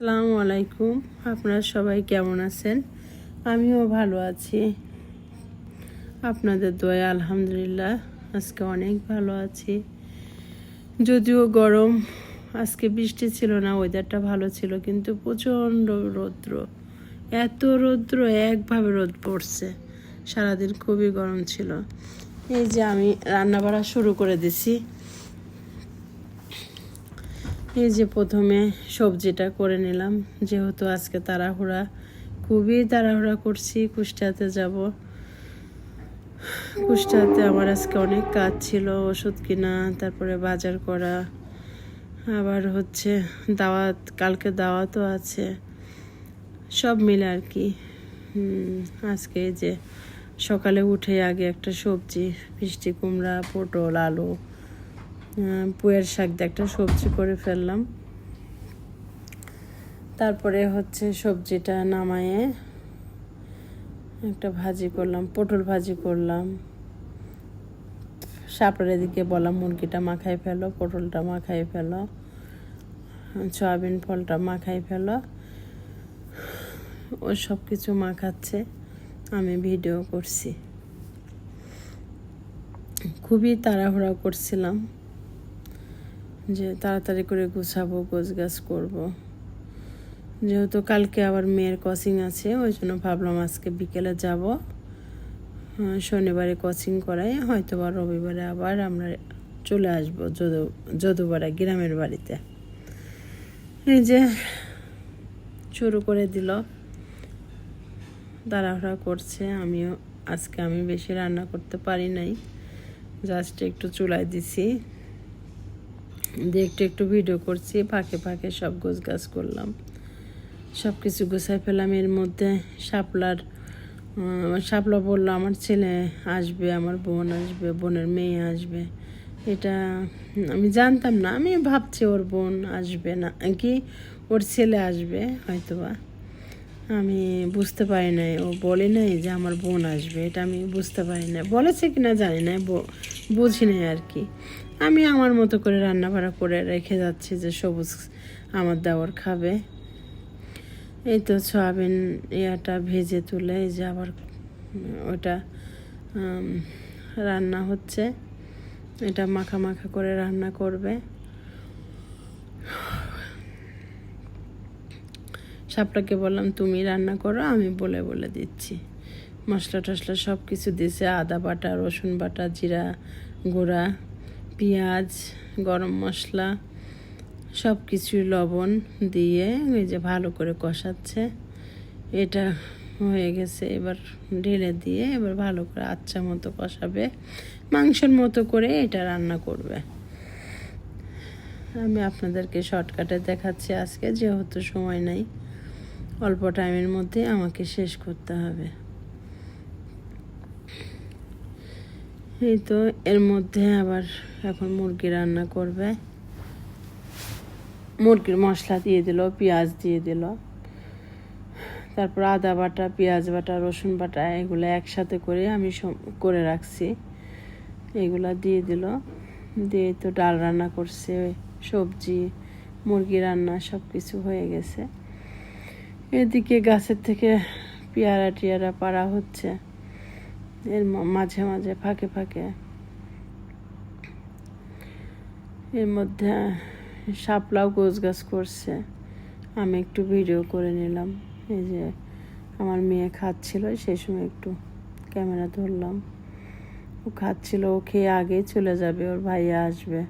আসসালামু আলাইকুম। আপনারা সবাই কেমন আছেন? আমিও ভালো আছি, আপনাদের দোয়ায় আলহামদুলিল্লাহ আজকে অনেক ভালো আছি। যদিও গরম, আজকে বৃষ্টি ছিল না, ওয়েদারটা ভালো ছিল, কিন্তু প্রচণ্ড রৌদ্র, এত রৌদ্র, একভাবে রোদ পড়ছে। সারাদিন খুবই গরম ছিল। এই যে আমি রান্না বাড়া শুরু করে দিছি। এই যে প্রথমে সবজিটা করে নিলাম, যেহেতু আজকে খুবই তাড়াহুড়া করছি। কুষ্টিয়াতে যাব। কুষ্টিয়াতে আমার আজকে অনেক কাজ ছিল, ওষুধ কিনা, তারপরে বাজার করা, আবার হচ্ছে কালকে দাওয়াতও আছে, সব মিলে আর কি। আজকে এই যে সকালে উঠে আগে একটা সবজি, মিষ্টি কুমড়া, পটল, আলু, পুঁয়ের শাক দিয়ে একটা সবজি করে ফেললাম। তারপরে হচ্ছে সবজিটা নামায়ে একটা ভাজি করলাম, পটল ভাজি করলাম। শাপলার এদিকে বললাম মুরগিটা মাখাই ফেলো, পটলটা মাখাই ফেলো, সয়াবিন ফলটা মাখাই ফেলো। ও সব কিছু মাখাচ্ছে, আমি ভিডিও করছি। খুবই তাড়াহুড়া করছিলাম যে তাড়াতাড়ি করে গুছাবো, গোছগাছ করবো। যেহেতু কালকে আবার মেয়ের কোচিং আছে, ওই জন্য ভাবলাম আজকে বিকেলে যাব। শনিবারে কোচিং করাই, হয়তো বা রবিবারে আবার আমরা চলে আসবো যদুপাড়া গ্রামের বাড়িতে। এই যে শুরু করে দিল, তাড়াহুড়া করছে। আমি বেশি রান্না করতে পারি নাই, জাস্ট একটু চুলায় দিছি, দিয়ে একটু ভিডিও করছি, ফাঁকে ফাঁকে সব গোছগাছ করলাম, সব কিছু গুছাই ফেলাম। এর মধ্যে শাপলা বললো আমার ছেলে আসবে, আমার বোন আসবে, বোনের মেয়ে আসবে। এটা আমি জানতাম না, আমি ভাবছি ওর বোন আসবে না কি ওর ছেলে আসবে হয়তোবা, আমি বুঝতে পারি নাই। ও বলে নাই যে আমার বোন আসবে, এটা আমি বুঝতে পারি না, বলেছে কিনা জানি না, বুঝি নাই আর কি। আমি আমার মতো করে রান্না বাড়া করে রেখে যাচ্ছি যে সবুজ আমার দেওয়ার খাবে। এই তো সয়াবিন ভেজে তুলে এই যে আবার ওটা রান্না হচ্ছে, এটা মাখা মাখা করে রান্না করবে। শাপলাকে বললাম তুমি রান্না করো, আমি বলে বলে দিচ্ছি। মশলা টশলা সব কিছু দিয়েছে, আদা বাটা, রসুন বাটা, জিরা গুঁড়া, পেঁয়াজ, গরম মশলা, সব কিছু লবণ দিয়ে এই যে ভালো করে কষাচ্ছে। এটা হয়ে গেছে, এবার ঢেলে দিয়ে এবার ভালো করে আচ্ছা মতো কষাবে, মাংসের মতো করে এটা রান্না করবে। আমি আপনাদেরকে শর্টকাটে দেখাচ্ছি আজকে, যেহেতু সময় নাই, অল্প টাইমের মধ্যে আমাকে শেষ করতে হবে। এই তো এর মধ্যে আবার এখন মুরগি রান্না করবে। মুরগির মশলা দিয়ে দিল, পেঁয়াজ দিয়ে দিল, তারপর আদা বাটা, পেঁয়াজ বাটা, রসুন বাটা, এগুলো একসাথে করে আমি করে রাখছি, এগুলা দিয়ে দিল। দিয়ে তো ডাল রান্না করছে, সবজি, মুরগি রান্না সব কিছু হয়ে গেছে। এদিকে গাছের থেকে পেয়ারা টিয়ারা পাড়া হচ্ছে, এর মাঝে মাঝে ফাঁকে ফাঁকে। এর মধ্যে শাপলাও গোছগাছ করছে, আমি একটু ভিডিও করে নিলাম। এই যে আমার মেয়ে খাচ্ছিল, সেই সময় একটু ক্যামেরা ধরলাম। ও খাচ্ছিল, ও খেয়ে আগেই চলে যাবে, ওর ভাইয়া আসবে।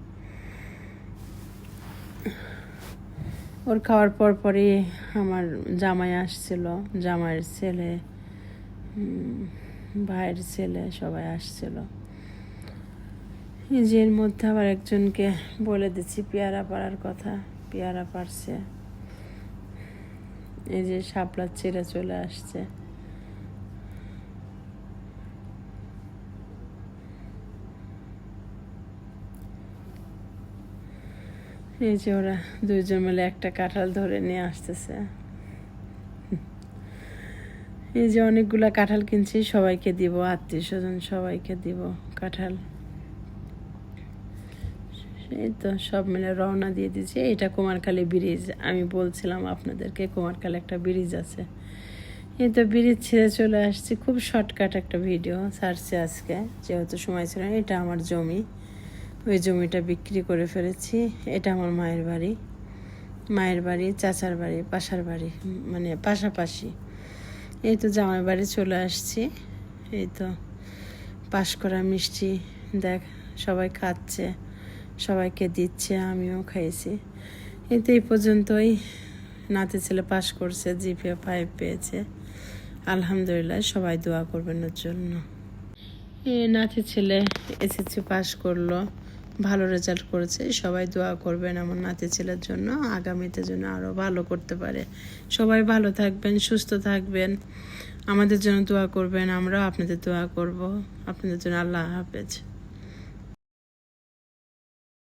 ওর খাওয়ার পরই আমার জামাই আসছিল, জামাইয়ের ছেলে, ভাইয়ের ছেলে, সবাই আসছিল। এই যে এর মধ্যে আবার একজনকে বলে দিচ্ছি পেয়ারা পাড়ার কথা, পেয়ারা পাড়ছে। এই যে শাপলার ছেলে চলে আসছে। এই যে ওরা দুইজন মিলে একটা কাঁঠাল ধরে নিয়ে আসতেছে। এই যে অনেকগুলা কাঁঠাল কিনছি, সবাইকে দিব, আত্মীয় স্বজন সবাইকে দিব কাঁঠাল। এই তো সব মিলে রওনা দিয়ে দিয়েছি। এটা কুমারখালী ব্রিজ, আমি বলছিলাম আপনাদেরকে কুমারখালী একটা ব্রিজ আছে। এই তো ব্রিজ ছেড়ে চলে আসছি। খুব শর্টকাট একটা ভিডিও ছাড়ছি আজকে, যেহেতু সময় ছিল না। এটা আমার জমি, ওই জমিটা বিক্রি করে ফেলেছি। এটা আমার মায়ের বাড়ি, চাচার বাড়ি, পাশার বাড়ি, মানে পাশাপাশি। এই তো জামাই বাড়ি চলে আসছি। এই তো পাশ করা মিষ্টি দেখ সবাই খাচ্ছে, সবাইকে দিচ্ছে, আমিও খাইছি। এই তো এই পর্যন্তই। নাতি ছেলে পাস করছে, জিপিএ 5 পেয়েছে, আলহামদুলিল্লাহ। সবাই দোয়া করবেন ওর জন্য। নাতি ছেলে এসএসসি পাস করলো, ভালো রেজাল্ট করেছে। সবাই দোয়া করবেন আমার নাতি ছেলের জন্য, আগামীতে জন্য আরও ভালো করতে পারে। সবাই ভালো থাকবেন, সুস্থ থাকবেন, আমাদের জন্য দোয়া করবেন, আমরাও আপনাদের দোয়া করব। আপনাদের জন্য আল্লাহ হাফেজ।